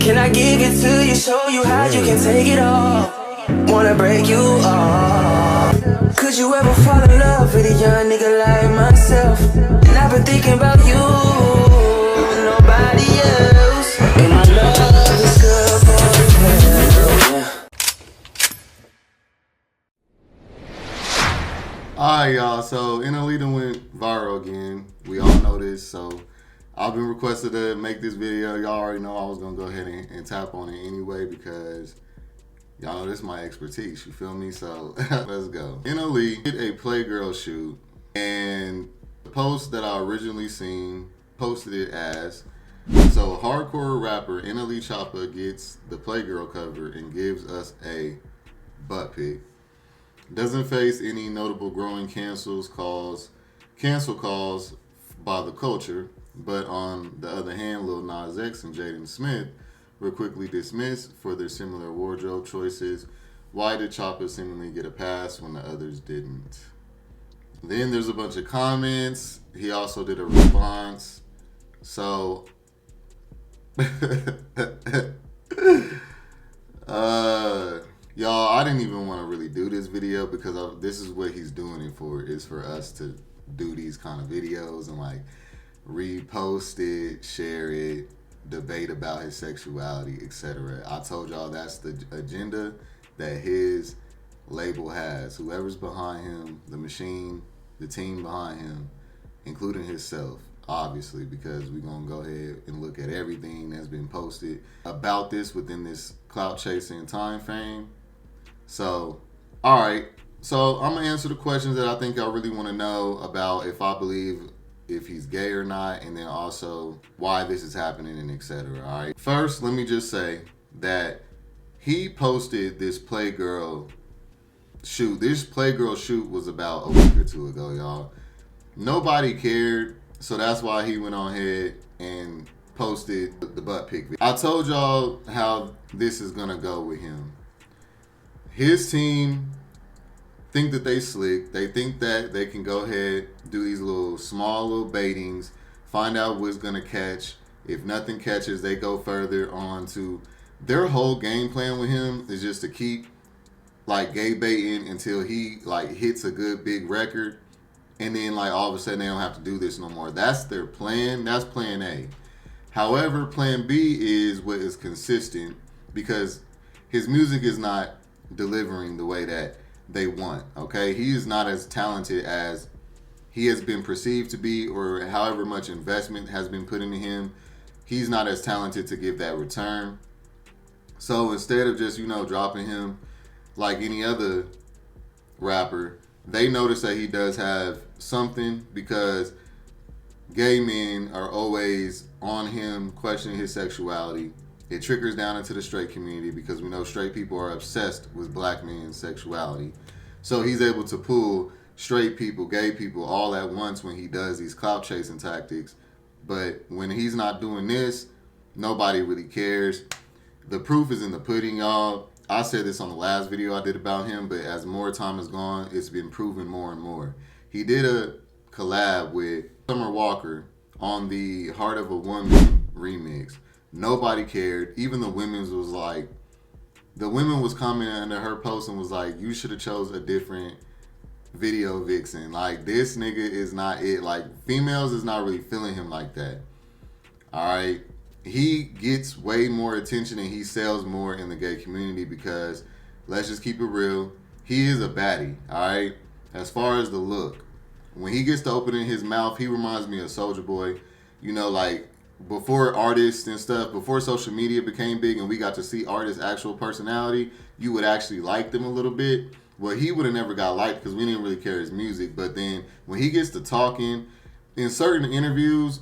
Can I give it to you, show you how you can take it all? Wanna break you off. Could you ever fall in love with a young nigga like myself? And I've been thinking about you, nobody else. And my love is good for you. Alright, y'all, so Inalita went viral again. We all know this, so I've been requested to make this video. Y'all already know I was going to go ahead and tap on it anyway because y'all know this is my expertise, you feel me? So let's go. Inalita did a Playgirl shoot, and the post that I originally seen posted it as, so hardcore rapper Inalita Choppa gets the Playgirl cover and gives us a butt pic. Doesn't face any notable growing cancel calls by the culture, but on the other hand, Lil Nas X and Jaden Smith were quickly dismissed for their similar wardrobe choices. Why did Choppa seemingly get a pass when the others didn't? Then there's a bunch of comments. He also did a response. So, y'all, I didn't even want to really do this video because this is what he's doing it for, is for us to do these kind of videos and like repost it, share it, debate about his sexuality, etc. I told y'all that's the agenda that his label has. Whoever's behind him, the machine, the team behind him, including himself, obviously, because we're going to go ahead and look at everything that's been posted about this within this clout chasing time frame. So, all right. So I'm going to answer the questions that I think I really want to know about, if I believe if he's gay or not, and then also why this is happening and etc. All right. First, let me just say that he posted this Playgirl shoot. This Playgirl shoot was about a week or two ago, y'all. Nobody cared, so that's why he went on ahead and posted the butt pic. I told y'all how this is gonna go with him. His team think that they slick. They think that they can go ahead, do these small little baitings, find out what's gonna catch. If nothing catches, they go further on to their whole game plan with him is just to keep like gay baiting until he like hits a good big record, and then like all of a sudden they don't have to do this no more. That's their plan. That's plan A. However, plan B is what is consistent, because his music is not delivering the way that they want. Okay, he is not as talented as he has been perceived to be, or however much investment has been put into him. He's not as talented to give that return. So instead of just, dropping him like any other rapper, they notice that he does have something, because gay men are always on him questioning his sexuality. It trickles down into the straight community, because we know straight people are obsessed with black men's sexuality. So he's able to pull straight people, gay people all at once when he does these clout chasing tactics. But when he's not doing this, nobody really cares. The proof is in the pudding, y'all. I said this on the last video I did about him, but as more time has gone, it's been proven more and more. He did a collab with Summer Walker on the Heart of a Woman remix. Nobody cared. Even the women was commenting under her post and was like, you should have chose a different video vixen. Like, this nigga is not it. Like, females is not really feeling him like that. All right. He gets way more attention and he sells more in the gay community because, let's just keep it real, he is a baddie, all right? As far as the look, when he gets to opening his mouth, he reminds me of Soulja Boy. Like, before artists and stuff, before social media became big and we got to see artists' actual personality, you would actually like them a little bit. Well, he would have never got liked because we didn't really care his music. But then when he gets to talking, in certain interviews,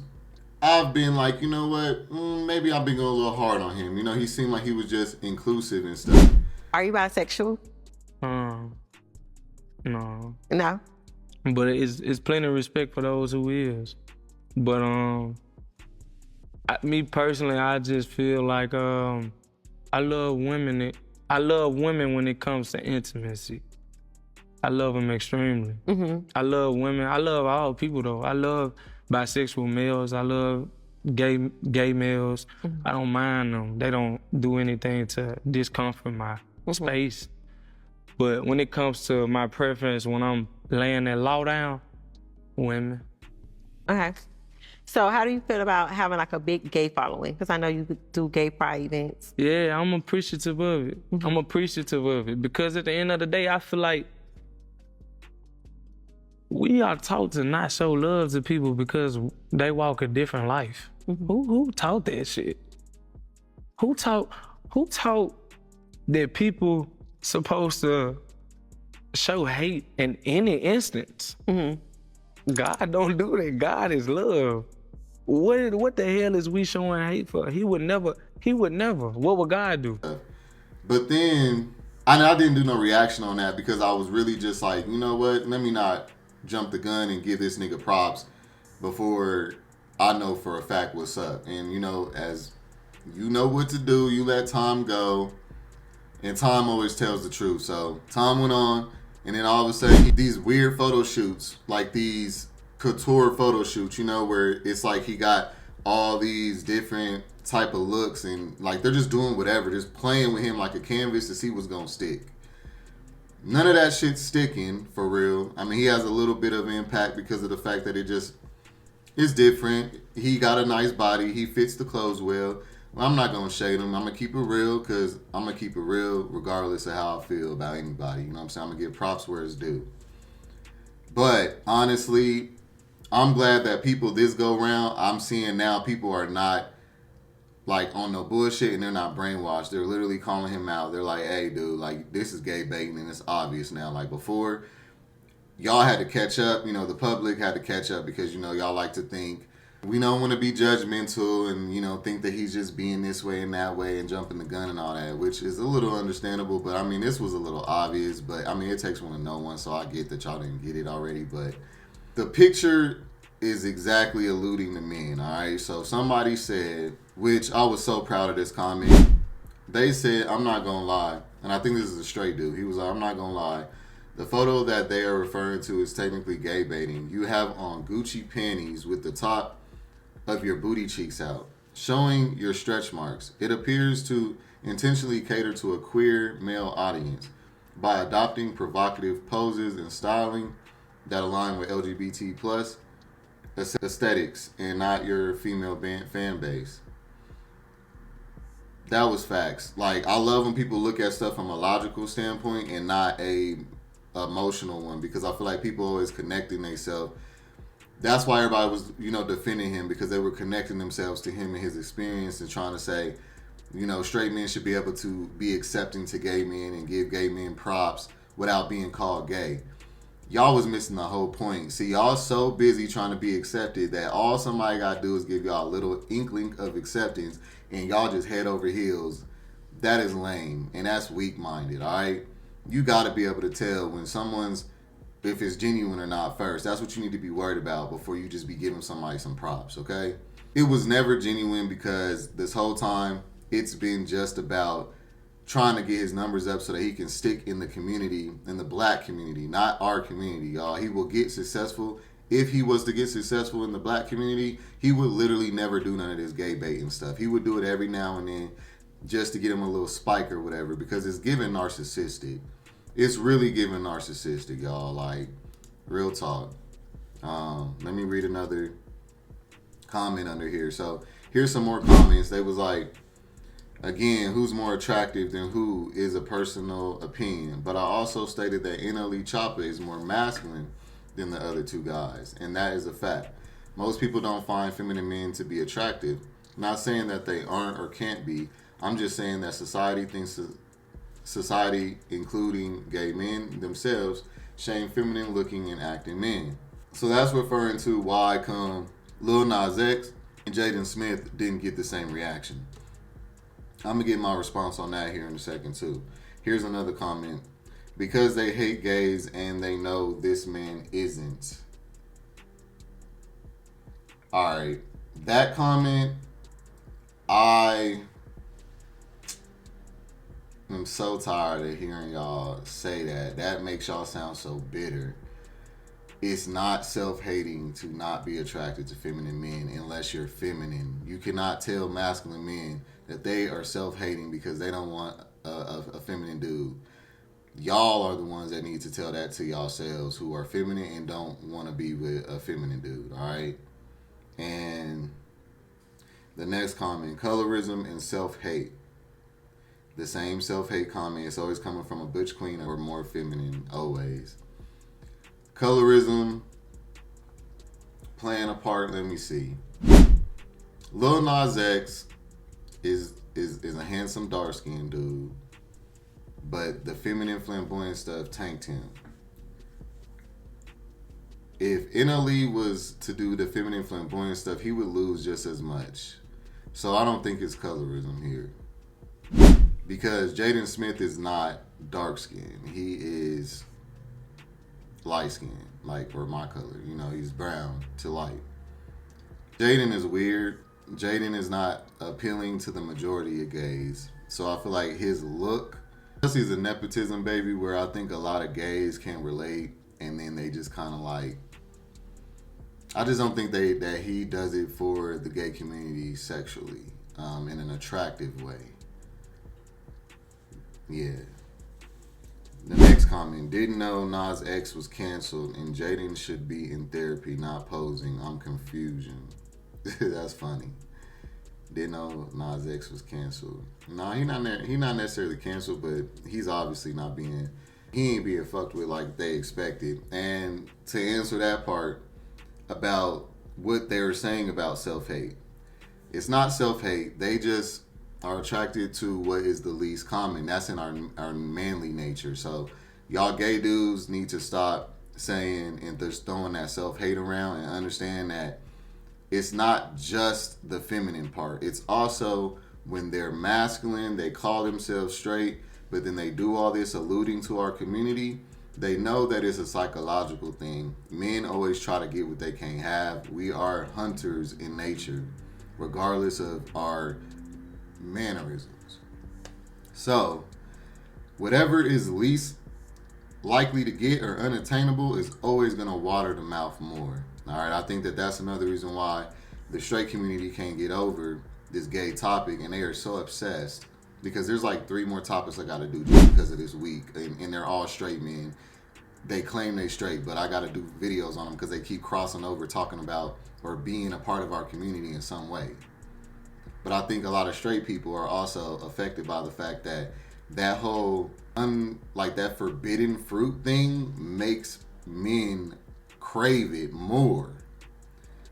I've been like, you know what, maybe I've been going a little hard on him. He seemed like he was just inclusive and stuff. Are you bisexual? No. No? But it's plenty of respect for those who is. But me personally, I just feel like I love women. I love women when it comes to intimacy. I love them extremely. Mm-hmm. I love women. I love all people though. I love bisexual males. I love gay males. I don't mind them. They don't do anything to discomfort my space. But when it comes to my preference, when I'm laying that law down, women. Okay. So how do you feel about having like a big gay following? Because I know you do gay pride events. Yeah, I'm appreciative of it. I'm appreciative of it because at the end of the day, I feel like we are taught to not show love to people because they walk a different life. Who taught that shit? Who taught that people supposed to show hate in any instance? God don't do that. God is love. What the hell is we showing hate for? He would never. What would God do? But then, I didn't do no reaction on that because I was really just like, you know what? Let me not jump the gun and give this nigga props before I know for a fact what's up. And you know, as you know what to do, you let time go, and time always tells the truth. So time went on, and then all of a sudden, these weird photo shoots, like these couture photo shoots, you know, where it's like he got all these different type of looks, and like they're just doing whatever, just playing with him like a canvas to see what's gonna stick. None of that shit's sticking for real. I mean, he has a little bit of impact because of the fact that it just is different. He got a nice body. He fits the clothes well. I'm not going to shade him. I'm going to keep it real because I'm going to keep it real regardless of how I feel about anybody. You know what I'm saying? I'm going to give props where it's due. But honestly, I'm glad that people this go round, I'm seeing now people are not like on no bullshit and they're not brainwashed. They're literally calling him out. They're like, hey, dude, like this is gay baiting and it's obvious now. Like before, y'all had to catch up. You know, the public had to catch up because, you know, y'all like to think we don't want to be judgmental and, you know, think that he's just being this way and that way and jumping the gun and all that, which is a little understandable. But I mean, this was a little obvious, but I mean, it takes one to know one. So I get that y'all didn't get it already, but the picture is exactly alluding to men. All right. So somebody said, which I was so proud of this comment. They said, I'm not going to lie. And I think this is a straight dude. He was like, I'm not going to lie. The photo that they are referring to is technically gay baiting. You have on Gucci panties with the top of your booty cheeks out, showing your stretch marks. It appears to intentionally cater to a queer male audience by adopting provocative poses and styling that align with LGBT plus aesthetics and not your female fan base. That was facts. Like, I love when people look at stuff from a logical standpoint and not a emotional one, because I feel like people always connecting themselves. That's why everybody was, you know, defending him, because they were connecting themselves to him and his experience and trying to say, you know, straight men should be able to be accepting to gay men and give gay men props without being called gay. Y'all was missing the whole point. See, y'all so busy trying to be accepted that all somebody got to do is give y'all a little inkling of acceptance and y'all just head over heels. That is lame and that's weak-minded, all right? You got to be able to tell when someone's, if it's genuine or not first. That's what you need to be worried about before you just be giving somebody some props, okay? It was never genuine because this whole time it's been just about trying to get his numbers up so that he can stick in the community, in the black community, not our community, y'all. He will get successful. If he was to get successful in the black community, he would literally never do none of this gay baiting stuff. He would do it every now and then just to get him a little spike or whatever, because it's giving narcissistic. It's really giving narcissistic, y'all. Like, real talk. Let me read another comment under here. So here's some more comments. They was like, again, who's more attractive than who is a personal opinion. But I also stated that NLE Choppa is more masculine than the other two guys. And that is a fact. Most people don't find feminine men to be attractive. Not saying that they aren't or can't be. I'm just saying that society, including gay men themselves, shame feminine looking and acting men. So that's referring to why come Lil Nas X and Jaden Smith didn't get the same reaction. I'm going to get my response on that here in a second too. Here's another comment. Because they hate gays and they know this man isn't. Alright. That comment, I am so tired of hearing y'all say that. That makes y'all sound so bitter. it's not self-hating to not be attracted to feminine men unless you're feminine. You cannot tell masculine men that they are self-hating because they don't want a feminine dude. Y'all are the ones that need to tell that to yourselves who are feminine and don't want to be with a feminine dude, all right? And the next comment, colorism and self-hate. The same self-hate comment, it's always coming from a butch queen or more feminine, always. Colorism playing a part, let me see. Lil Nas X is a handsome dark-skinned dude, but the feminine flamboyant stuff tanked him. If NLE was to do the feminine flamboyant stuff, he would lose just as much. So I don't think it's colorism here. Because Jaden Smith is not dark-skinned. He is light-skinned, like, or my color. You know, he's brown to light. Jaden is weird. Jaden is not appealing to the majority of gays. So I feel like his look, plus he's a nepotism baby where I think a lot of gays can relate, and then they just kind of like, I just don't think that he does it for the gay community sexually, in an attractive way. Yeah. The next comment, didn't know Nas X was canceled and Jaden should be in therapy, not posing. I'm confusion. That's funny. Didn't know Nas X was canceled. No, he not necessarily canceled, but he's obviously not being, he ain't being fucked with like they expected. And to answer that part about what they were saying about self-hate, it's not self-hate. They just are attracted to what is the least common. That's in our manly nature. So y'all gay dudes need to stop saying and just throwing that self-hate around and understand that it's not just the feminine part. It's also when they're masculine, they call themselves straight, but then they do all this alluding to our community. They know that it's a psychological thing. Men always try to get what they can't have. We are hunters in nature, regardless of our mannerisms. So whatever is least likely to get or unattainable is always going to water the mouth more. All right, I think that that's another reason why the straight community can't get over this gay topic, and they are so obsessed because there's like 3 more topics I got to do just because of this week, and they're all straight men. They claim they straight, but I got to do videos on them because they keep crossing over talking about or being a part of our community in some way. But I think a lot of straight people are also affected by the fact that that whole like that forbidden fruit thing makes men crave it more.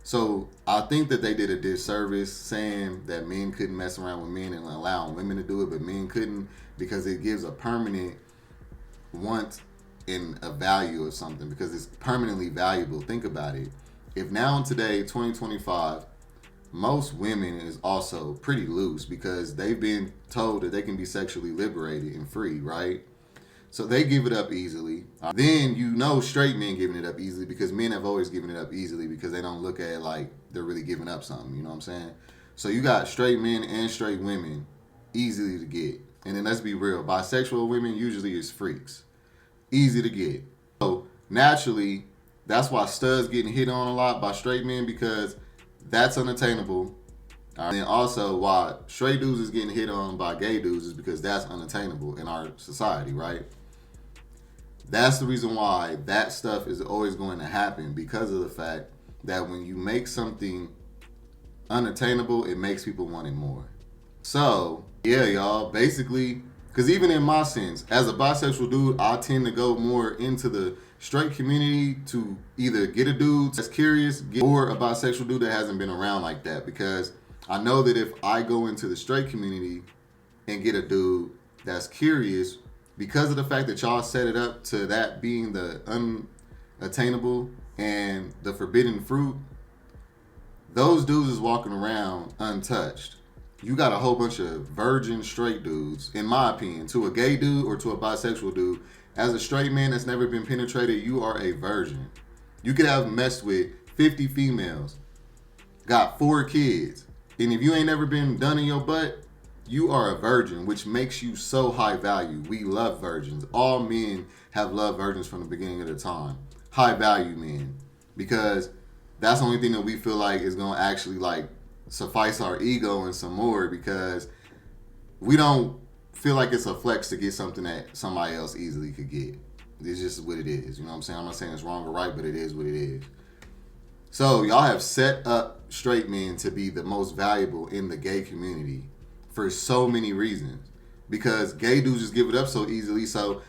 So I think that they did a disservice saying that men couldn't mess around with men and allowing women to do it, but men couldn't, because it gives a permanent want in a value of something, because it's permanently valuable. Think about it. If now today, 2025, most women is also pretty loose because they've been told that they can be sexually liberated and free, right? So they give it up easily. Then you know straight men giving it up easily because men have always given it up easily because they don't look at it like they're really giving up something, you know what I'm saying? So you got straight men and straight women easily to get. And then let's be real, bisexual women usually is freaks. Easy to get. So naturally, that's why studs getting hit on a lot by straight men, because that's unattainable. And then also why straight dudes is getting hit on by gay dudes is because that's unattainable in our society, right? That's the reason why that stuff is always going to happen, because of the fact that when you make something unattainable, it makes people want it more. So, yeah, y'all, basically, because even in my sense, as a bisexual dude, I tend to go more into the straight community to either get a dude that's curious or a bisexual dude that hasn't been around like that, because I know that if I go into the straight community and get a dude that's curious, because of the fact that y'all set it up to that being the unattainable and the forbidden fruit, those dudes is walking around untouched. You got a whole bunch of virgin straight dudes, in my opinion. To a gay dude or to a bisexual dude, as a straight man that's never been penetrated, you are a virgin. You could have messed with 50 females, got 4 kids, and if you ain't never been done in your butt, you are a virgin, which makes you so high value. We love virgins. All men have loved virgins from the beginning of the time. high value men, because that's the only thing that we feel like is gonna actually like suffice our ego and some more, because we don't feel like it's a flex to get something that somebody else easily could get. It's just what it is. You know what I'm saying? I'm not saying it's wrong or right, but it is what it is. So y'all have set up straight men to be the most valuable in the gay community for so many reasons. Because gay dudes just give it up so easily. So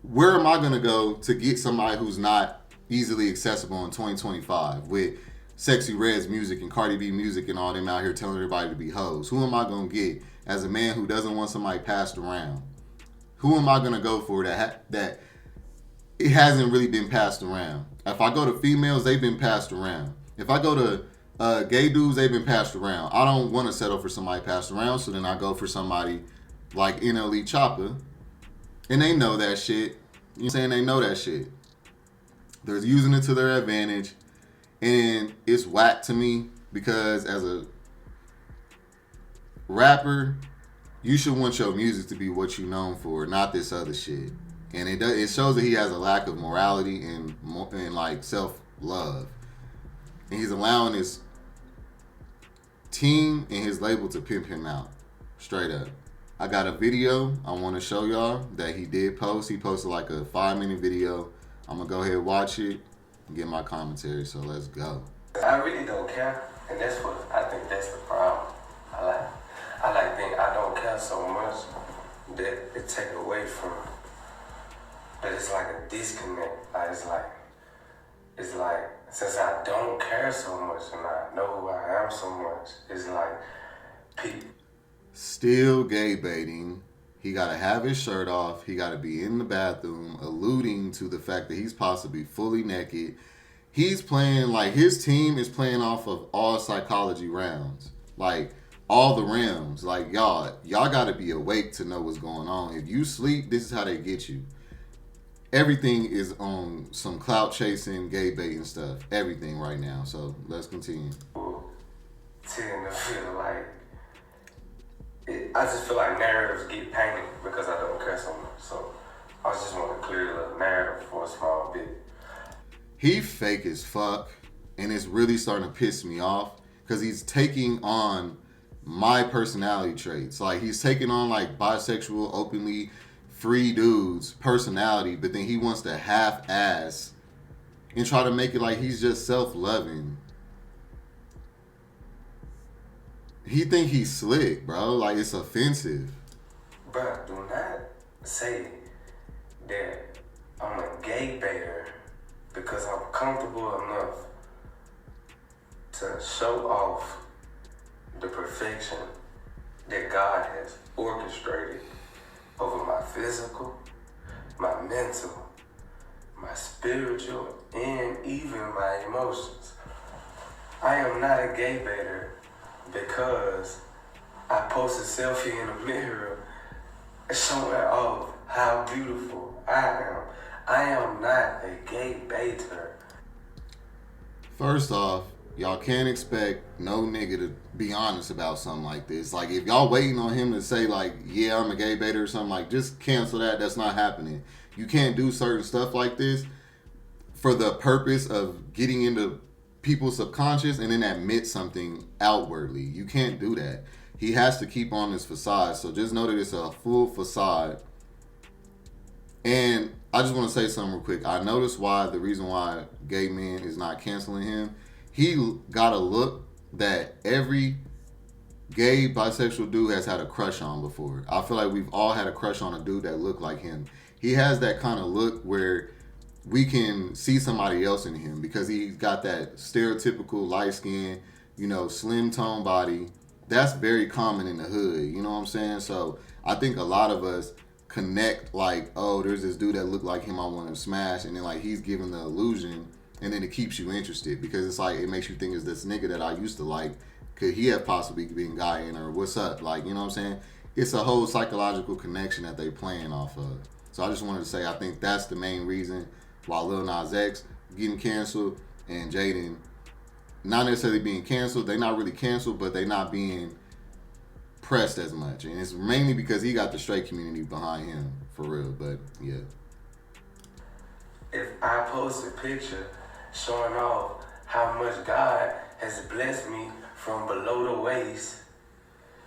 where am I going to go to get somebody who's not easily accessible in 2025 with Sexy Red's music and Cardi B music and all them out here telling everybody to be hoes? Who am I going to get as a man who doesn't want somebody passed around? Who am I going to go for that it hasn't really been passed around? If I go to females, they've been passed around. If I go to gay dudes, they've been passed around. I don't want to settle for somebody passed around, so then I go for somebody like NLE Choppa. And they know that shit. You know what I'm saying? They know that shit. They're using it to their advantage. And it's whack to me, because as a rapper, you should want your music to be what you're known for, not this other shit. And it shows that he has a lack of morality and like self-love. And he's allowing his team and his label to pimp him out. Straight up. I got a video I want to show y'all that he did post. He posted like a 5-minute video. I'm going to go ahead and watch it and get my commentary. So let's go. I really don't care. And that's what I think that's the problem. I like think I don't care so much that it take away from, that it's like a disconnect. It's like since I don't care so much and I know who I am so much, it's like people. Still gay baiting. He got to have his shirt off. He got to be in the bathroom, alluding to the fact that he's possibly fully naked. He's playing like his team is playing off of all psychology rounds. Like all the realms. Like y'all got to be awake to know what's going on. If you sleep, this is how they get you. Everything is on some clout chasing, gay baiting stuff. Everything right now. So let's continue. Tend to feel like I just feel like narratives get painted because I don't care so much. So I just want to clear the narrative for a small bit. He fake as fuck, and it's really starting to piss me off because he's taking on my personality traits. Like he's taking on like bisexual, openly free dudes personality, but then he wants to half-ass and try to make it like he's just self-loving. He think he's slick, bro. Like it's offensive. But do not say that I'm a gay baiter because I'm comfortable enough to show off the perfection that God has orchestrated over my physical, my mental, my spiritual, and even my emotions. I am not a gay baiter because I post a selfie in the mirror showing off how beautiful I am. I am not a gay baiter. First off, y'all can't expect no nigga to be honest about something like this. Like, if y'all waiting on him to say, like, yeah, I'm a gay baiter or something, like, just cancel that. That's not happening. You can't do certain stuff like this for the purpose of getting into people's subconscious and then admit something outwardly. You can't do that. He has to keep on this facade. So just know that it's a full facade. And I just want to say something real quick. I noticed the reason why gay men is not canceling him. He got a look that every gay bisexual dude has had a crush on before. I feel like we've all had a crush on a dude that looked like him. He has that kind of look where we can see somebody else in him because he's got that stereotypical light skin, slim tone body. That's very common in the hood, you know what I'm saying? So I think a lot of us connect like, oh, there's this dude that looked like him I want to smash, and then like he's giving the illusion, and then it keeps you interested because it's like it makes you think, is this nigga that I used to like, could he have possibly been guy in, or what's up? Like, you know what I'm saying? It's a whole psychological connection that they playing off of. So I just wanted to say I think that's the main reason why Lil Nas X getting canceled and Jaden not necessarily being canceled. They're not really canceled, but they're not being pressed as much. And it's mainly because he got the straight community behind him, for real. But, yeah. if I post a picture showing off how much God has blessed me from below the waist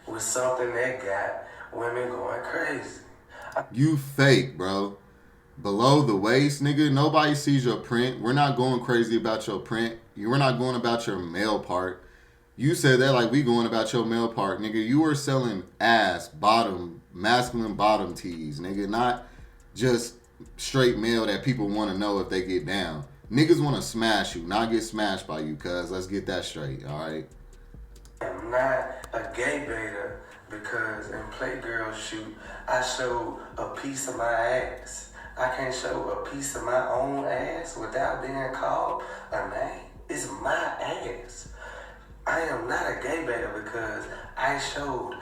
with something that got women going crazy. You fake, bro. Below the waist, nigga. Nobody sees your print. We're not going crazy about your print. We're not going about your male part. You said that like we going about your male part, nigga. You were selling ass, bottom, masculine bottom tees, nigga. Not just straight male that people want to know if they get down. Niggas want to smash you, not get smashed by you, cuz. Let's get that straight, all right? I'm not a gay beta because in Playgirl shoot, I showed a piece of my ass. I can't show a piece of my own ass without being called a name. It's my ass. I am not a gay beta because I showed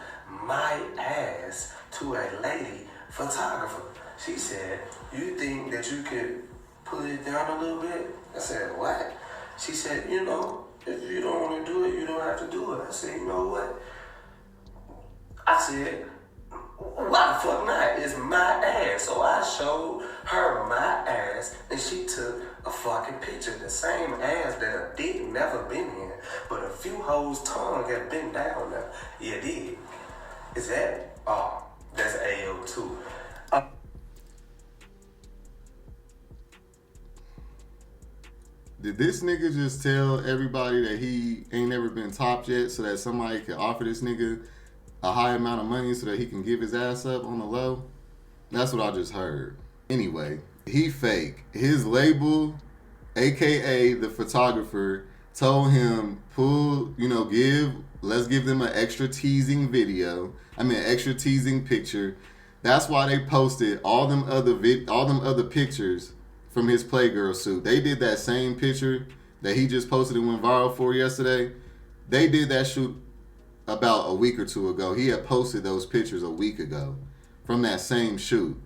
my ass to a lady photographer. She said, "You think that you could put it down a little bit?" I said, "What?" She said, "You know, if you don't want to do it, you don't have to do it." I said, "You know what?" I said, "Why the fuck not? It's my ass." So I showed her my ass and she took a fucking picture. The same ass that a dick never been in, but a few hoes' tongue have been down there. Yeah, did. Is that? Oh, that's AO2. Did this nigga just tell everybody that he ain't never been topped yet so that somebody could offer this nigga a high amount of money so that he can give his ass up on the low? That's what I just heard. Anyway, he fake. His label, aka the photographer, told him let's give them an extra teasing video. An extra teasing picture. That's why they posted all them other pictures from his Playgirl suit. They did that same picture that he just posted and went viral for yesterday. They did that shoot about a week or two ago. He had posted those pictures a week ago from that same shoot.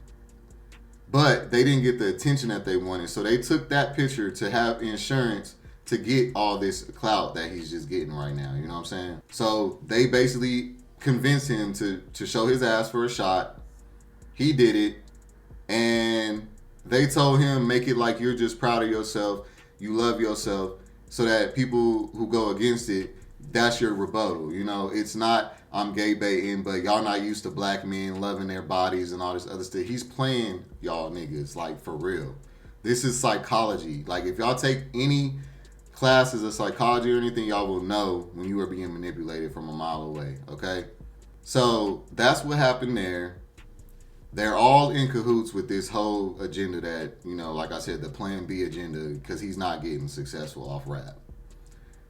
But they didn't get the attention that they wanted. So they took that picture to have insurance to get all this clout that he's just getting right now. You know what I'm saying? So they basically convinced him to show his ass for a shot. He did it. And they told him, make it like you're just proud of yourself. You love yourself. So that people who go against it, that's your rebuttal. You know, it's not I'm gay baiting, but y'all not used to black men loving their bodies and all this other stuff. He's playing y'all niggas, like, for real. This is psychology. Like, if y'all take any classes of psychology or anything, y'all will know when you are being manipulated from a mile away, okay? So that's what happened there. They're all in cahoots with this whole agenda that, like I said, the Plan B agenda, because he's not getting successful off rap.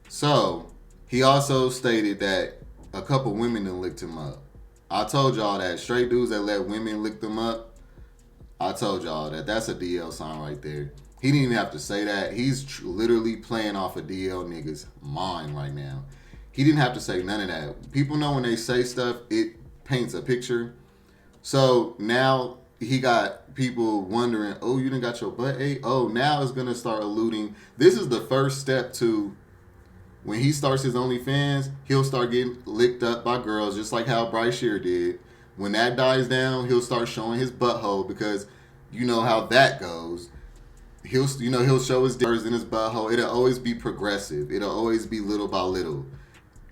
So he also stated that a couple women done licked him up. I told y'all that straight dudes that let women lick them up, I told y'all that that's a DL sign right there. He didn't even have to say that. He's literally playing off a DL nigga's mind right now. He didn't have to say none of that. People know when they say stuff, it paints a picture. So now he got people wondering, oh, you done got your butt ate? Oh, now it's going to start alluding. This is the first step to when he starts his OnlyFans, he'll start getting licked up by girls, just like how Bryce Shear did. When that dies down, he'll start showing his butthole because you know how that goes. He'll show his dick in his butthole. It'll always be progressive. It'll always be little by little.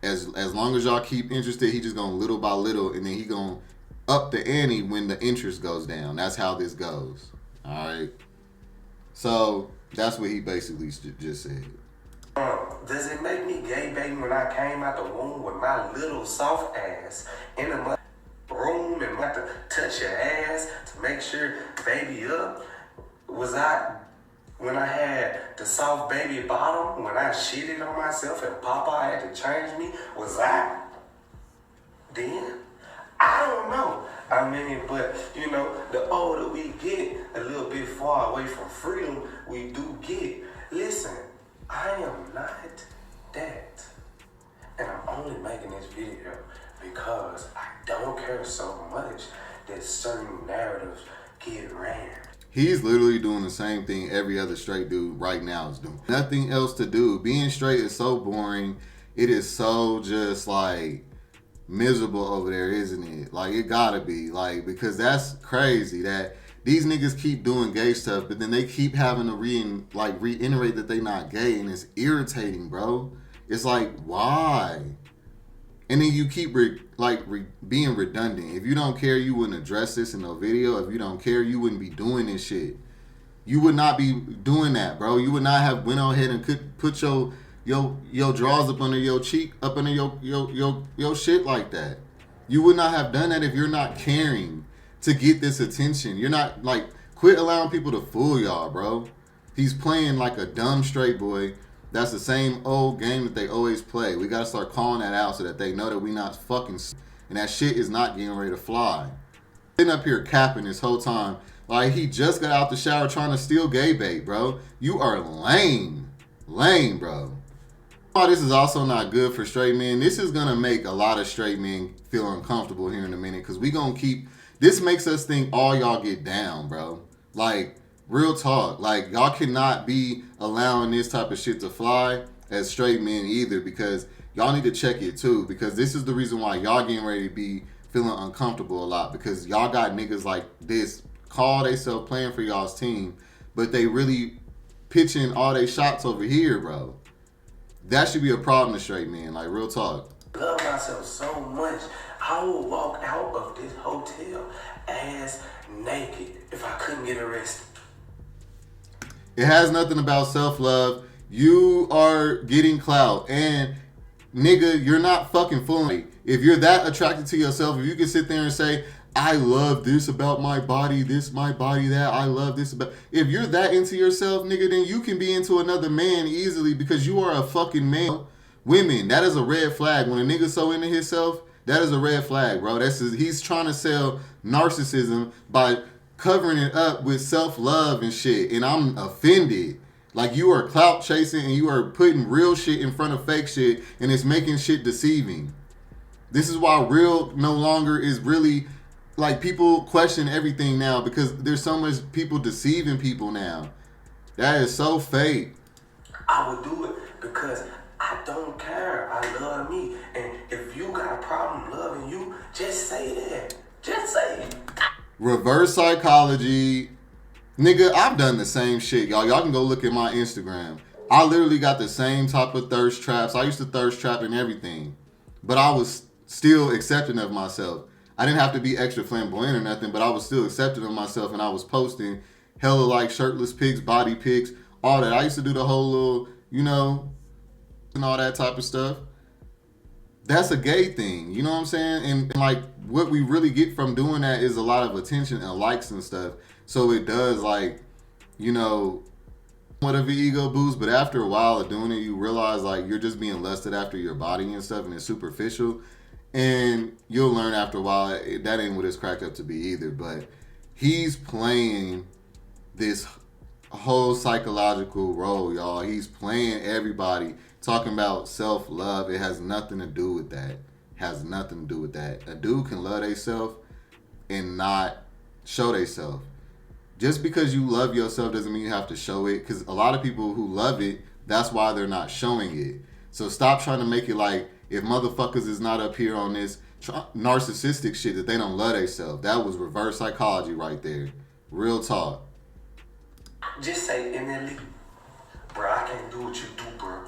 As long as y'all keep interested, he just going little by little, and then he going up the ante when the interest goes down. That's how this goes. All right. So that's what he basically just said. Does it make me gay, baby, when I came out the womb with my little soft ass in the room and want to touch your ass to make sure baby up? Was I, when I had the soft baby bottom, when I shitted on myself and Papa had to change me, was I then? I don't know. I mean, but, the older we get, a little bit far away from freedom, we do get. Listen, I am not that. And I'm only making this video because I don't care so much that certain narratives get ran. He's literally doing the same thing every other straight dude right now is doing. Nothing else to do. Being straight is so boring. It is so just like miserable over there, isn't it? Like, it gotta be, like, because that's crazy that these niggas keep doing gay stuff, but then they keep having to reiterate that they not gay, and it's irritating, bro. It's like, why? And then you keep being redundant. If you don't care, you wouldn't address this in no video. If you don't care, you wouldn't be doing this shit. You would not be doing that, bro. You would not have went on ahead and could put your drawers up under your cheek, up under your shit like that. You would not have done that if you're not caring to get this attention. You're not quit allowing people to fool y'all, bro. He's playing like a dumb straight boy. That's the same old game that they always play. We gotta start calling that out so that they know that we not fucking, and that shit is not getting ready to fly. Sitting up here capping this whole time like he just got out the shower trying to steal gay bait, bro. You are lame, bro. Oh, this is also not good for straight men. This is gonna make a lot of straight men feel uncomfortable here in a minute, because we gonna keep. This makes us think all y'all get down, bro. Like, real talk. Like, y'all cannot be allowing this type of shit to fly as straight men either, because y'all need to check it too, because this is the reason why y'all getting ready to be feeling uncomfortable a lot, because y'all got niggas like this call theyself playing for y'all's team, but they really pitching all they shots over here, bro. That should be a problem to straight men, like, real talk. Love myself so much, I would walk out of this hotel ass naked if I couldn't get arrested. It has nothing about self-love. You are getting clout, and nigga, you're not fucking fooling. If you're that attracted to yourself, if you can sit there and say, I love this about my body, this my body, that I love this about. If you're that into yourself, nigga, then you can be into another man easily, because you are a fucking man. Women, that is a red flag. When a nigga's so into himself, that is a red flag, bro. He's trying to sell narcissism by covering it up with self-love and shit. And I'm offended. Like, you are clout chasing and you are putting real shit in front of fake shit, and it's making shit deceiving. This is why real no longer is really, like, people question everything now, because there's so much people deceiving people now. That is so fake. I would do it because I don't care. I love me. And if you got a problem loving you, just say that. Just say it. Reverse psychology. Nigga, I've done the same shit, y'all. Y'all can go look at my Instagram. I literally got the same type of thirst traps. I used to thirst trap and everything. But I was still accepting of myself. I didn't have to be extra flamboyant or nothing, but I was still accepting of myself, and I was posting hella like shirtless pics, body pics, all that. I used to do the whole little, and all that type of stuff. That's a gay thing, you know what I'm saying? And like, what we really get from doing that is a lot of attention and likes and stuff. So it does, like, what of an ego boost, but after a while of doing it, you realize like you're just being lusted after your body and stuff, and it's superficial. And you'll learn after a while that ain't what it's cracked up to be either. But he's playing this whole psychological role, y'all. He's playing everybody, talking about self-love. It has nothing to do with that. Has nothing to do with that. A dude can love theyself and not show theyself. Just because you love yourself doesn't mean you have to show it, because a lot of people who love it, that's why they're not showing it. So stop trying to make it like, if motherfuckers is not up here on this narcissistic shit, that they don't love themselves. That was reverse psychology right there. Real talk. Just say innately, bro, I can't do what you do, bro.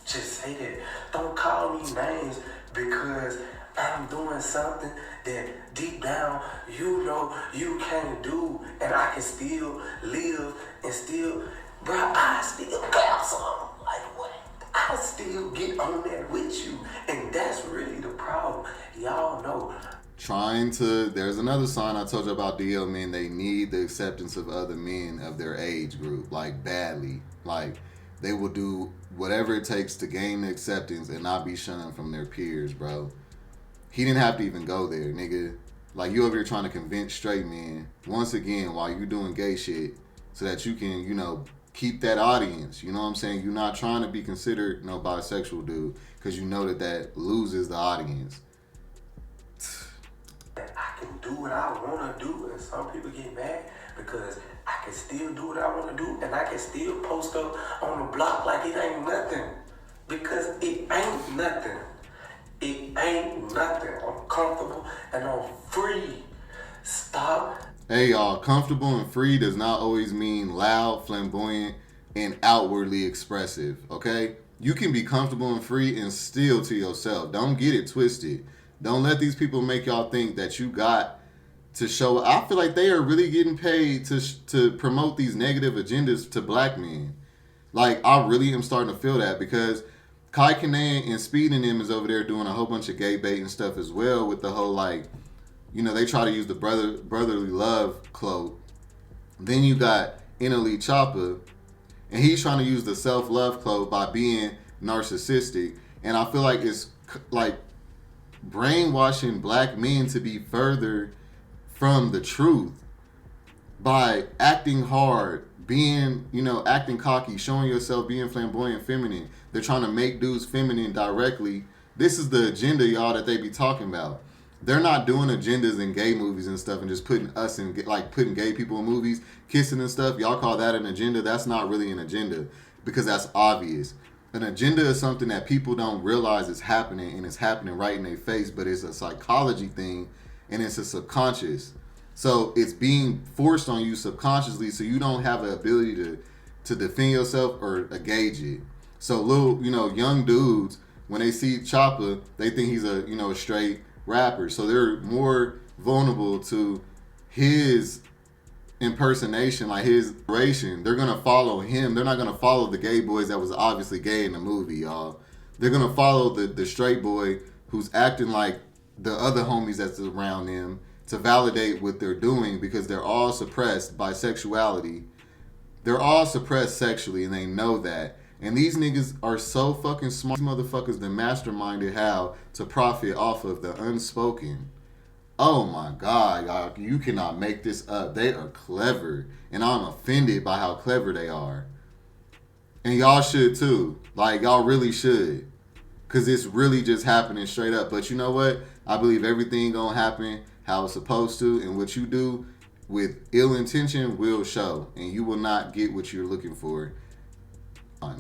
Just say that. Don't call me names because I'm doing something that deep down you know you can't do, and I can still live and still, bro, I still got some. Like, what? I still get on that with you, and that's really the problem. Y'all know. There's another sign I told you about DL men. They need the acceptance of other men of their age group, like, badly. Like, they will do whatever it takes to gain the acceptance and not be shunned from their peers, bro. He didn't have to even go there, nigga. Like, you over here trying to convince straight men, once again, while you doing gay shit, so that you can, keep that audience. You know what I'm saying? You're not trying to be considered no bisexual dude, because you know that loses the audience. I can do what I want to do, and some people get mad because I can still do what I want to do, and I can still post up on the block like it ain't nothing, because it ain't nothing. It ain't nothing. I'm comfortable and I'm free. Stop Hey y'all, comfortable and free does not always mean loud, flamboyant, and outwardly expressive, okay? You can be comfortable and free and still to yourself. Don't get it twisted. Don't let these people make y'all think that you got to show. I feel like they are really getting paid to promote these negative agendas to black men. Like, I really am starting to feel that because Kai Kanan and Speed and them is over there doing a whole bunch of gay bait and stuff as well with the whole, like, you know, they try to use the brotherly love cloak. Then you got NLE Choppa, and he's trying to use the self-love cloak by being narcissistic. And I feel like it's like brainwashing black men to be further from the truth by acting hard, being, you know, acting cocky, showing yourself, being flamboyant, feminine. They're trying to make dudes feminine directly. This is the agenda, y'all, that they be talking about. They're not doing agendas in gay movies and stuff and just putting us in, like, putting gay people in movies, kissing and stuff. Y'all call that an agenda? That's not really an agenda because that's obvious. An agenda is something that people don't realize is happening, and it's happening right in their face, but it's a psychology thing and it's a subconscious. So it's being forced on you subconsciously, so you don't have the ability to defend yourself or gauge it. So little, you know, young dudes, when they see Choppa, they think he's a, you know, a straight rapper. So they're more vulnerable to his impersonation, like his narration. They're gonna follow him. They're not gonna follow the gay boys that was obviously gay in the movie, y'all. They're gonna follow the straight boy who's acting like the other homies that's around them to validate what they're doing because they're all suppressed by sexuality. They're all suppressed sexually, and they know that. And these niggas are so fucking smart. These motherfuckers that masterminded how to profit off of the unspoken. Oh my God, y'all, you cannot make this up. They are clever, and I'm offended by how clever they are. And y'all should too. Like, y'all really should. Because it's really just happening straight up. But you know what? I believe everything gonna happen how it's supposed to, and what you do with ill intention will show, and you will not get what you're looking for.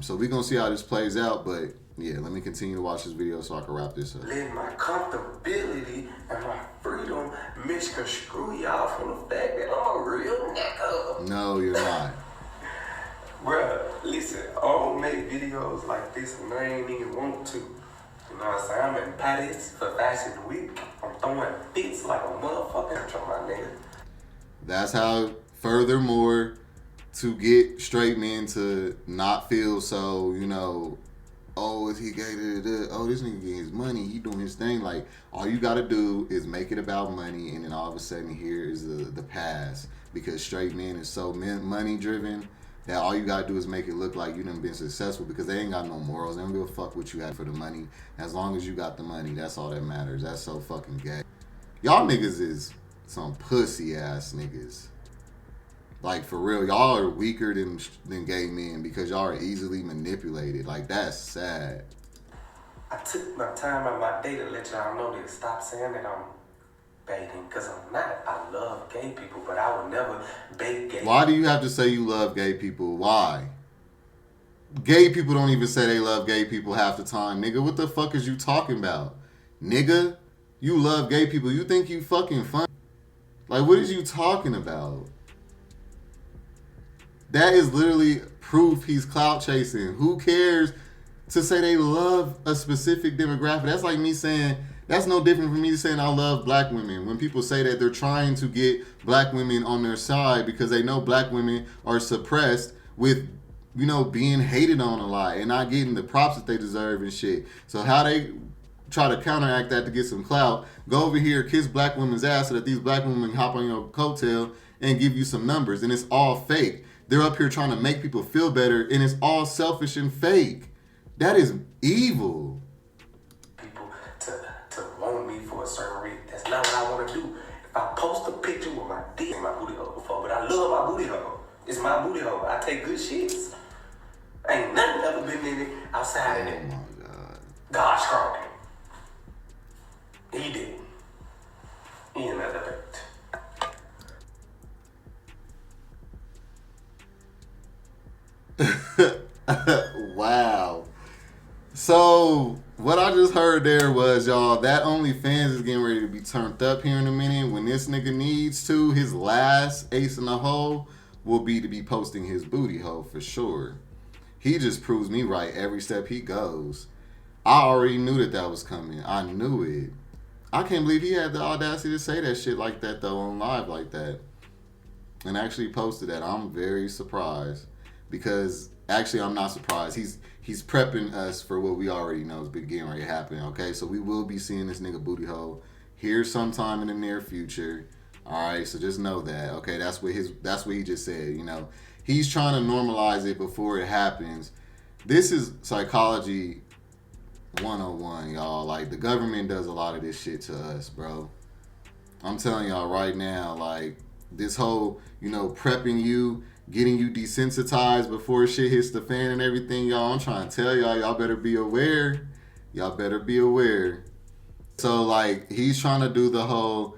So we're gonna see how this plays out, but yeah, let me continue to watch this video so I can wrap this up. Let my comfortability and my freedom misconstrue y'all from the fact that I'm a real nigga. No, you're not. Bruh, listen, I don't make videos like this and I ain't even want to. You know what I'm saying? I'm in Paris for Fashion Week. I'm throwing fits like a motherfucker from my nigga. That's how, furthermore, to get straight men to not feel so, you know, oh, is he gay? Oh, this nigga getting his money. He doing his thing. Like, all you got to do is make it about money, and then all of a sudden here is the pass. Because straight men is so money driven that all you got to do is make it look like you done been successful, because they ain't got no morals. They don't give a fuck what you had for the money. As long as you got the money, that's all that matters. That's so fucking gay. Y'all niggas is some pussy ass niggas. Like, for real, y'all are weaker than gay men because y'all are easily manipulated. Like, that's sad. I took my time out my day to let y'all know that stop saying that I'm baiting, because I'm not. I love gay people, but I would never bait gay. Why do you have to say you love gay people? Why? Gay people don't even say they love gay people half the time. Nigga, what the fuck is you talking about? Nigga, you love gay people. You think you fucking fun? Like, what is you talking about? That is literally proof he's clout chasing. Who cares to say they love a specific demographic? That's like me saying, that's no different from me saying I love black women. When people say that, they're trying to get black women on their side because they know black women are suppressed with, you know, being hated on a lot and not getting the props that they deserve and shit. So how they try to counteract that to get some clout, go over here, kiss black women's ass so that these black women hop on your coattail and give you some numbers. And it's all fake. They're up here trying to make people feel better, and it's all selfish and fake. That is evil. People to want me for a certain reason. That's not what I want to do. If I post a picture with my dick in my booty hole before, but I love my booty hole. It's my booty hole. I take good shits. Ain't nothing ever been in it outside of it. Oh my God. God strong. He did. He another bait. Wow. So what I just heard heard there was, y'all, that OnlyFans is getting ready to be turned up here in a minute. When this nigga needs to, his last ace in the hole will be to be posting his booty hole for sure. He just proves me right every step he goes. I already knew that was coming. I knew it. I can't believe he had the audacity to say that shit like that, though, on live like that. And actually posted that. I'm very surprised. Because, actually, I'm not surprised. He's prepping us for what we already know is getting ready to happen, okay? So we will be seeing this nigga booty hole here sometime in the near future. All right, so just know that, okay? That's what he just said, you know. He's trying to normalize it before it happens. This is psychology 101, y'all. Like, the government does a lot of this shit to us, bro. I'm telling y'all right now, like, this whole, you know, prepping you, getting you desensitized before shit hits the fan and everything, y'all. I'm trying to tell y'all better be aware. Y'all better be aware. So, like, he's trying to do the whole,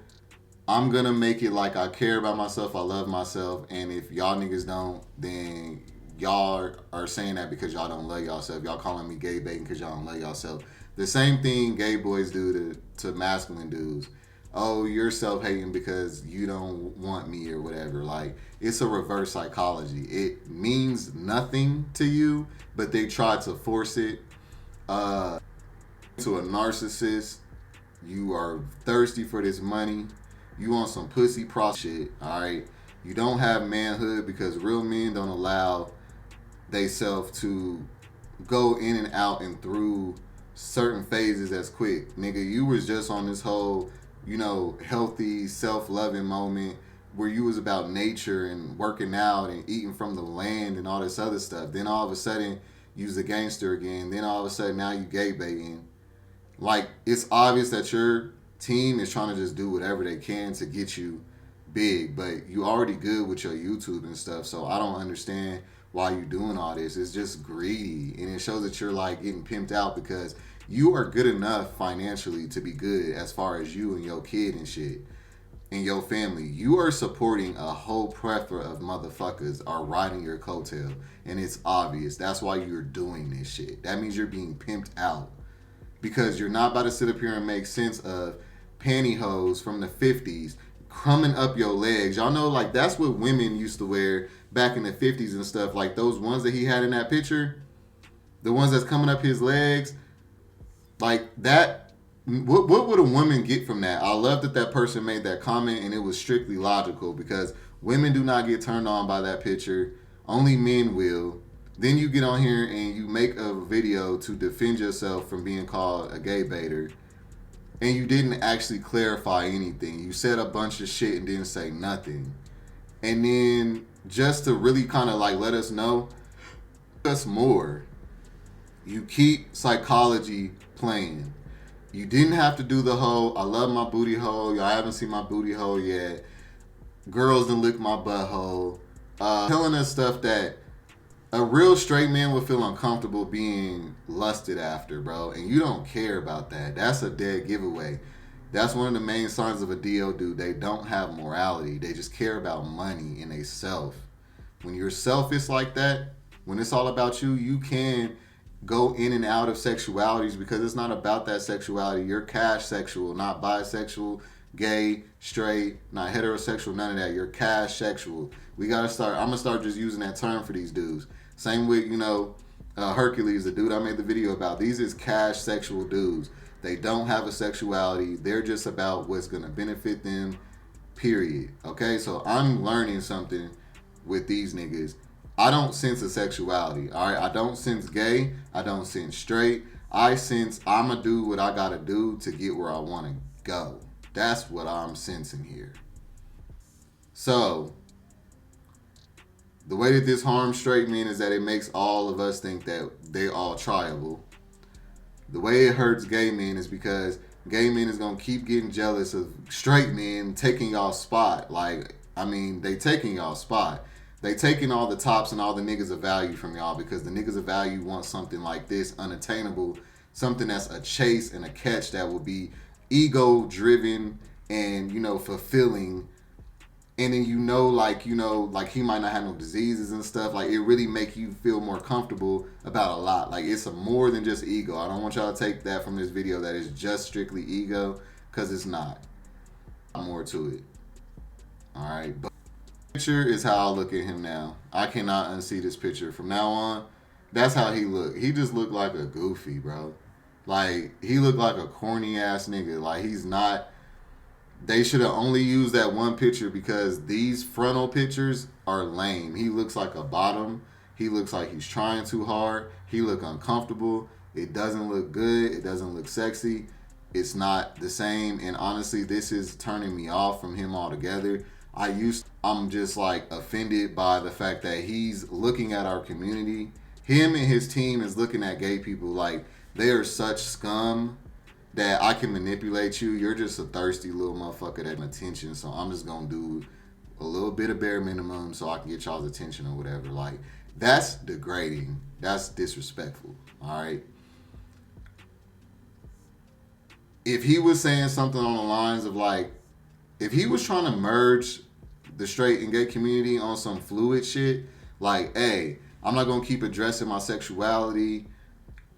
I'm gonna make it like I care about myself, I love myself, and if y'all niggas don't, then y'all are saying that because y'all don't love yourself. Y'all calling me gay baiting because y'all don't love yourself. The same thing gay boys do to masculine dudes. Oh, you're self-hating because you don't want me or whatever. Like, it's a reverse psychology. It means nothing to you, but they try to force it to a narcissist. You are thirsty for this money. You want some pussy pro shit, all right? You don't have manhood because real men don't allow they self to go in and out and through certain phases as quick. Nigga, you was just on this whole, you know, healthy, self-loving moment where you was about nature and working out and eating from the land and all this other stuff. Then all of a sudden, you was a gangster again. Then all of a sudden, now you gay baiting. Like, it's obvious that your team is trying to just do whatever they can to get you big, but you already good with your YouTube and stuff, so I don't understand why you doing all this. It's just greedy, and it shows that you're like getting pimped out because you are good enough financially to be good as far as you and your kid and shit and your family. You are supporting a whole plethora of motherfuckers are riding your coattail, and it's obvious. That's why you're doing this shit. That means you're being pimped out because you're not about to sit up here and make sense of pantyhose from the 50s coming up your legs. Y'all know, like, that's what women used to wear back in the 50s and stuff. Like, those ones that he had in that picture, the ones that's coming up his legs, like that. What would a woman get from that? I love that person made that comment, and it was strictly logical because women do not get turned on by that picture. Only men will. Then you get on here and you make a video to defend yourself from being called a gay baiter, and you didn't actually clarify anything. You said a bunch of shit and didn't say nothing. And then just to really kind of like let us know us more, you keep psychology playing. You didn't have to do the whole, I love my booty hole, y'all haven't seen my booty hole yet, girls done lick my butthole, telling us stuff that a real straight man would feel uncomfortable being lusted after, bro. And you don't care about that. That's a dead giveaway. That's one of the main signs of a DO dude. They don't have morality. They just care about money and they self. When you're selfish like that, when it's all about you, you can go in and out of sexualities because it's not about that sexuality. You're cash sexual, not bisexual, gay, straight, not heterosexual, none of that. You're cash sexual. I'm going to start just using that term for these dudes. Same with, you know, Hercules, the dude I made the video about. These is cash sexual dudes. They don't have a sexuality. They're just about what's going to benefit them, period. Okay, so I'm learning something with these niggas. I don't sense a sexuality, all right? I don't sense gay. I don't sense straight. I sense I'm going to do what I got to do to get where I want to go. That's what I'm sensing here. So the way that this harms straight men is that it makes all of us think that they all triable. The way it hurts gay men is because gay men is going to keep getting jealous of straight men taking y'all's spot. Like, I mean, they taking y'all's spot. They taking all the tops and all the niggas of value from y'all because the niggas of value want something like this, unattainable, something that's a chase and a catch that will be ego driven and, you know, fulfilling and then like he might not have no diseases and stuff. Like, it really make you feel more comfortable about a lot. Like, it's more than just ego. I don't want y'all to take that from this video that it's just strictly ego, because it's not. More to it. All right, but picture is how I look at him now. I cannot unsee this picture. From now on, that's how he looked. He just looked like a goofy, bro. Like, he looked like a corny ass nigga. Like, he's not. They should have only used that one picture, because these frontal pictures are lame. He looks like a bottom. He looks like he's trying too hard. He look uncomfortable. It doesn't look good. It doesn't look sexy. It's not the same. And honestly, this is turning me off from him altogether. I'm just like offended by the fact that he's looking at our community. Him and his team is looking at gay people like they are such scum that I can manipulate you. You're just a thirsty little motherfucker that needs attention. So I'm just gonna do a little bit of bare minimum so I can get y'all's attention or whatever. Like, that's degrading. That's disrespectful. All right. If he was saying something on the lines of like, if he was trying to merge the straight and gay community on some fluid shit, like, hey, I'm not gonna keep addressing my sexuality.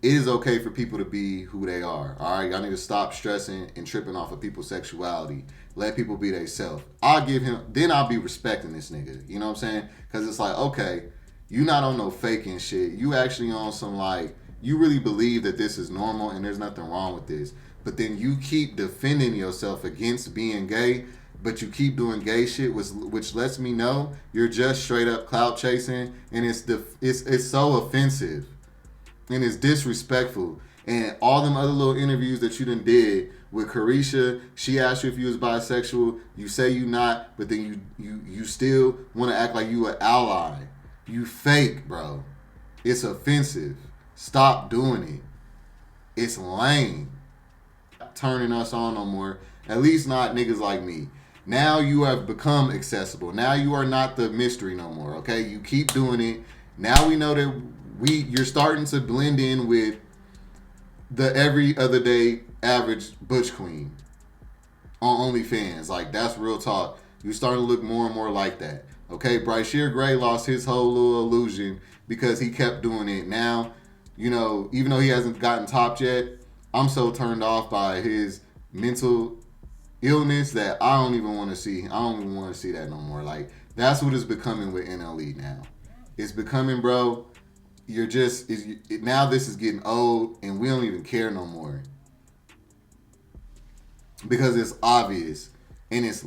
It is okay for people to be who they are. All right, y'all need to stop stressing and tripping off of people's sexuality. Let people be themselves. Then I'll be respecting this nigga. You know what I'm saying? Because it's like, okay, you not on no faking shit. You actually on some like, you really believe that this is normal and there's nothing wrong with this. But then you keep defending yourself against being gay, but you keep doing gay shit, which lets me know you're just straight up clout chasing, and it's so offensive. And it's disrespectful. And all them other little interviews that you done did with Carisha, she asked you if you was bisexual. You say you not, but then you still want to act like you an ally. You fake, bro. It's offensive. Stop doing it. It's lame. Turning us on no more. At least not niggas like me. Now you have become accessible. Now you are not the mystery no more. Okay? You keep doing it. Now we know that you're starting to blend in with the every other day average butch queen on OnlyFans. Like, that's real talk. You're starting to look more and more like that. Okay, Bryshere Gray lost his whole little illusion because he kept doing it. Now, you know, even though he hasn't gotten topped yet, I'm so turned off by his mental illness that I don't even want to see. I don't even want to see that no more. Like, that's what it's becoming with NLE now. It's becoming, bro, now this is getting old and we don't even care no more. Because it's obvious and it's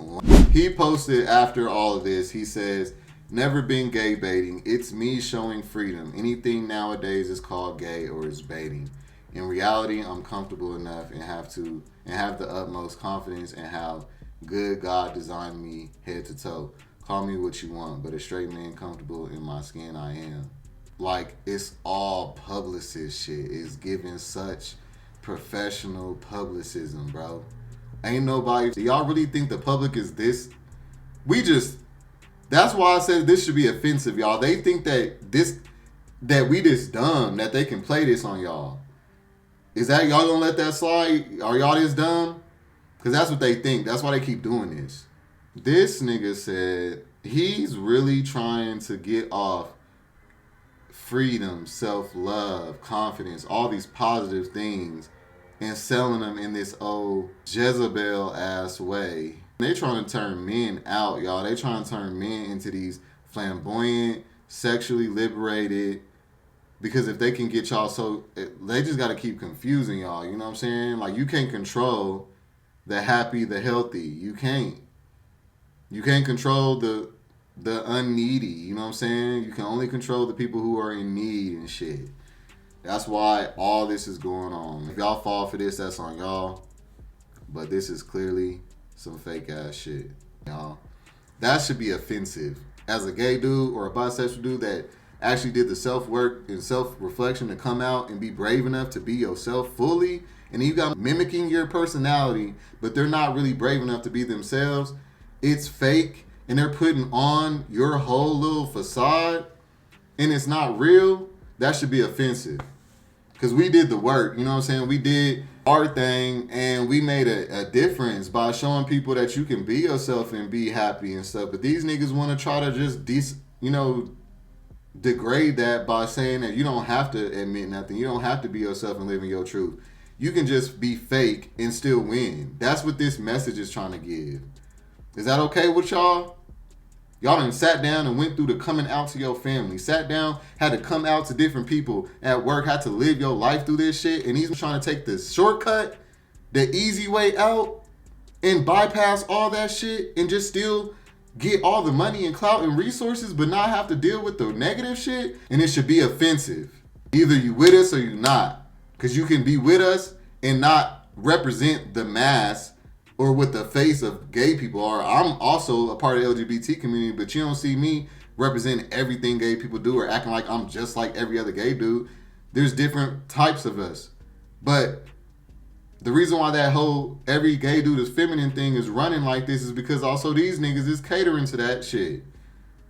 he posted after all of this, he says, never been gay baiting. It's me showing freedom. Anything nowadays is called gay or is baiting. In reality, I'm comfortable enough and have the utmost confidence in how good God designed me head to toe. Call me what you want, but a straight man comfortable in my skin, I am. Like, it's all publicist shit. It's giving such professional publicism, bro. Ain't nobody. Do y'all really think the public is this? That's why I said this should be offensive, y'all. They think that we this dumb, that they can play this on y'all. Is that y'all gonna let that slide? Are y'all this dumb? Because that's what they think. That's why they keep doing this. This nigga said he's really trying to get off freedom, self-love, confidence, all these positive things, and selling them in this old Jezebel-ass way. They trying to turn men out, y'all. They trying to turn men into these flamboyant, sexually liberated, because if they can get y'all they just got to keep confusing y'all. You know what I'm saying? Like, you can't control the happy, the healthy. You can't. You can't control the unneedy. You know what I'm saying? You can only control the people who are in need and shit. That's why all this is going on. If y'all fall for this, that's on y'all. But this is clearly some fake ass shit, y'all. That should be offensive. As a gay dude or a bisexual dude that actually did the self-work and self-reflection to come out and be brave enough to be yourself fully, and you got mimicking your personality, but they're not really brave enough to be themselves. It's fake, and they're putting on your whole little facade, and it's not real. That should be offensive. Because we did the work, you know what I'm saying? We did our thing, and we made a difference by showing people that you can be yourself and be happy and stuff. But these niggas want to try to just degrade that by saying that you don't have to admit nothing. You don't have to be yourself and live in your truth. You can just be fake and still win. That's what this message is trying to give. Is that okay with y'all? Y'all done sat down and went through the coming out to your family. Sat down, had to come out to different people at work, had to live your life through this shit. And he's trying to take the shortcut, the easy way out, and bypass all that shit and just still get all the money and clout and resources, but not have to deal with the negative shit. And it should be offensive. Either you with us or you not. Because you can be with us and not represent the mass or what the face of gay people are. I'm also a part of the LGBT community, but you don't see me representing everything gay people do or acting like I'm just like every other gay dude. There's different types of us. But the reason why that whole every gay dude is feminine thing is running like this is because also these niggas is catering to that shit.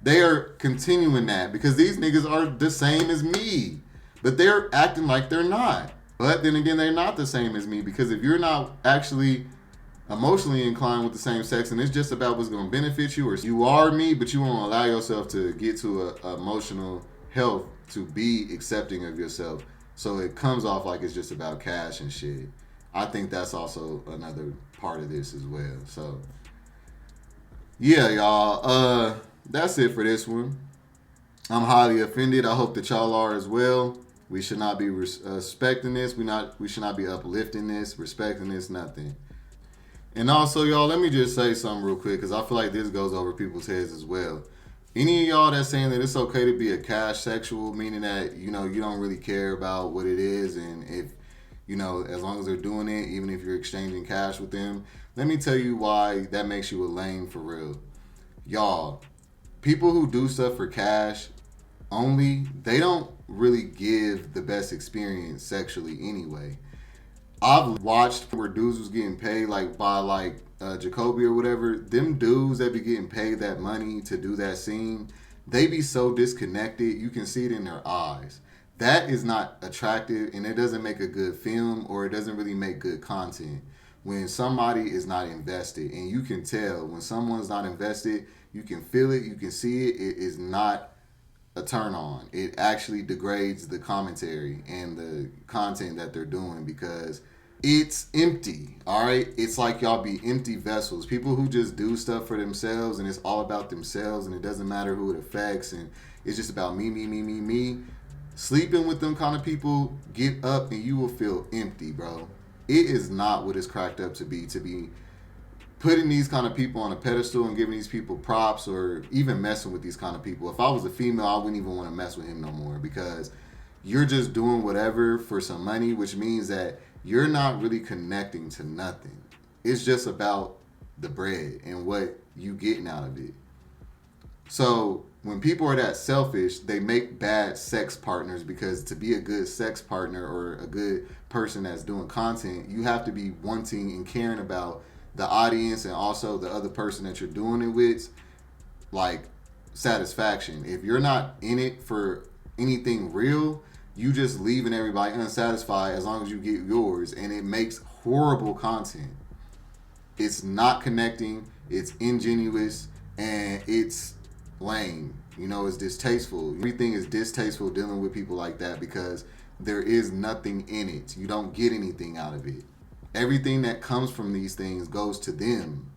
They are continuing that because these niggas are the same as me, but they're acting like they're not. But then again, they're not the same as me because if you're not actually emotionally inclined with the same sex and it's just about what's going to benefit you, or you are me, but you won't allow yourself to get to a emotional health to be accepting of yourself. So it comes off like it's just about cash and shit. I think that's also another part of this as well. So, yeah, y'all. That's it for this one. I'm highly offended. I hope that y'all are as well. We should not be respecting this. We should not be uplifting this, respecting this, nothing. And also, y'all, let me just say something real quick because I feel like this goes over people's heads as well. Any of y'all that's saying that it's okay to be a cash sexual, meaning that, you don't really care about what it is and if, as long as they're doing it, even if you're exchanging cash with them, let me tell you why that makes you a lame for real. Y'all, people who do stuff for cash only, they don't really give the best experience sexually anyway. I've watched where dudes was getting paid by Jacoby or whatever. Them dudes that be getting paid that money to do that scene, they be so disconnected. You can see it in their eyes. That is not attractive and it doesn't make a good film or it doesn't really make good content. When somebody is not invested, and you can tell when someone's not invested, you can feel it, you can see it, it is not a turn on. It actually degrades the commentary and the content that they're doing because it's empty, all right? It's like y'all be empty vessels. People who just do stuff for themselves and it's all about themselves and it doesn't matter who it affects and it's just about me. Sleeping with them kind of people, get up and you will feel empty, bro. It is not what it's cracked up to be putting these kind of people on a pedestal and giving these people props or even messing with these kind of people. If I was a female, I wouldn't even want to mess with him no more because you're just doing whatever for some money, which means that you're not really connecting to nothing. It's just about the bread and what you getting out of it. So when people are that selfish, they make bad sex partners because to be a good sex partner or a good person that's doing content, you have to be wanting and caring about the audience and also the other person that you're doing it with, like satisfaction. If you're not in it for anything real, you just leaving everybody unsatisfied as long as you get yours, and it makes horrible content. It's not connecting, it's ingenuous, and it's lame. It's distasteful. Everything is distasteful dealing with people like that because there is nothing in it. You don't get anything out of it. Everything that comes from these things goes to them.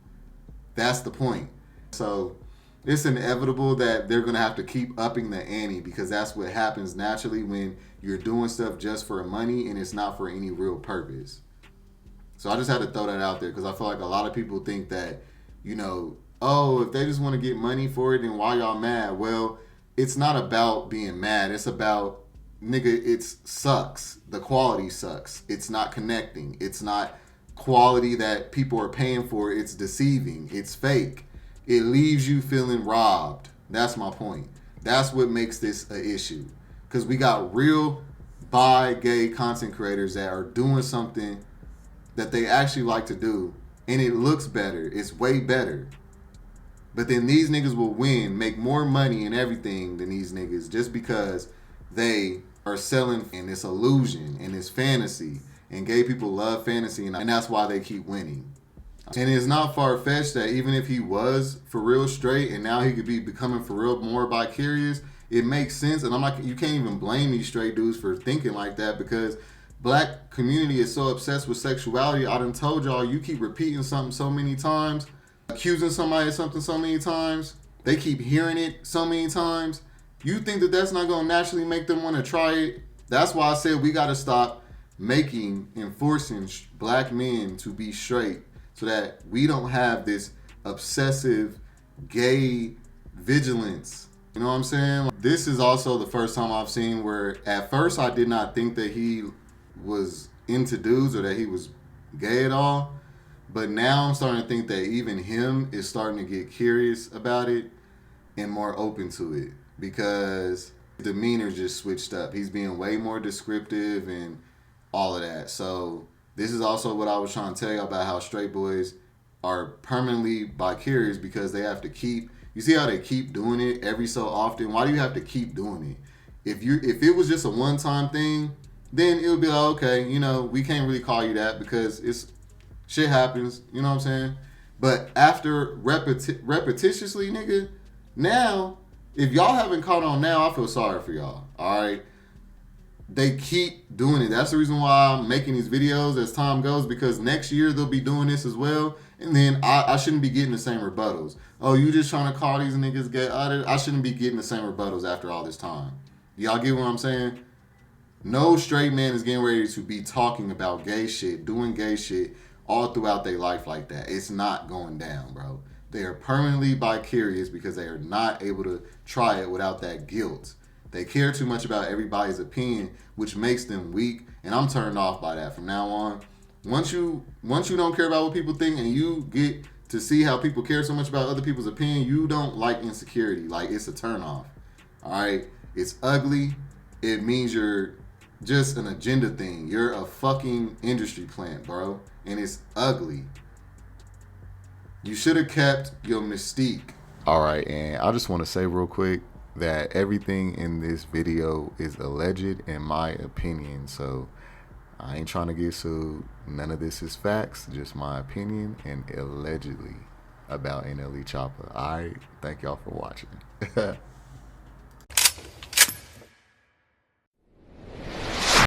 That's the point. So it's inevitable that they're going to have to keep upping the ante because that's what happens naturally when you're doing stuff just for money and it's not for any real purpose. So I just had to throw that out there because I feel like a lot of people think that, if they just want to get money for it, then why y'all mad? Well, it's not about being mad. It's about, nigga, it sucks. The quality sucks. It's not connecting. It's not quality that people are paying for. It's deceiving. It's fake. It leaves you feeling robbed. That's my point. That's what makes this an issue. Because we got real bi-gay content creators that are doing something that they actually like to do, and it looks better. It's way better. But then these niggas will win, make more money and everything than these niggas just because they are selling in this illusion and this fantasy And gay people love fantasy, and that's why they keep winning. And it's not far-fetched that even if he was for real straight and now he could be becoming for real more bi-curious, it makes sense. And I'm like, you can't even blame these straight dudes for thinking like that, because black community is so obsessed with sexuality. I done told y'all, you keep repeating something so many times, accusing somebody of something so many times, they keep hearing it so many times. You think that that's not going to naturally make them want to try it? That's why I said we got to stop enforcing black men to be straight, so that we don't have this obsessive gay vigilance. You know what I'm saying? This is also the first time I've seen where at first I did not think that he was into dudes or that he was gay at all. But now I'm starting to think that even him is starting to get curious about it and more open to it, because demeanor just switched up. He's being way more descriptive and all of that. So this is also what I was trying to tell you about how straight boys are permanently bi-curious, because they have to keep, you see how they keep doing it every so often? Why do you have to keep doing it? If it was just a one-time thing, then it would be like, okay, you know, we can't really call you that because shit happens, you know what I'm saying? But after repetitiously, nigga, now, if y'all haven't caught on now, I feel sorry for y'all, all right? They keep doing it. That's the reason why I'm making these videos as time goes, because next year they'll be doing this as well. And then I shouldn't be getting the same rebuttals. Oh, you just trying to call these niggas gay? I shouldn't be getting the same rebuttals after all this time. Y'all get what I'm saying? No straight man is getting ready to be talking about gay shit, doing gay shit all throughout their life like that. It's not going down, bro. They are permanently bi-curious because they are not able to try it without that guilt. They care too much about everybody's opinion, which makes them weak, and I'm turned off by that from now on. Once you don't care about what people think and you get to see how people care so much about other people's opinion, you don't like insecurity. Like, it's a turn off. All right? It's ugly. It means you're just an agenda thing. You're a fucking industry plant, bro. And it's ugly. You should have kept your mystique. All right, and I just want to say real quick that everything in this video is alleged in my opinion. So I ain't trying to get sued. None of this is facts, just my opinion and allegedly about NLE Choppa. I thank y'all for watching.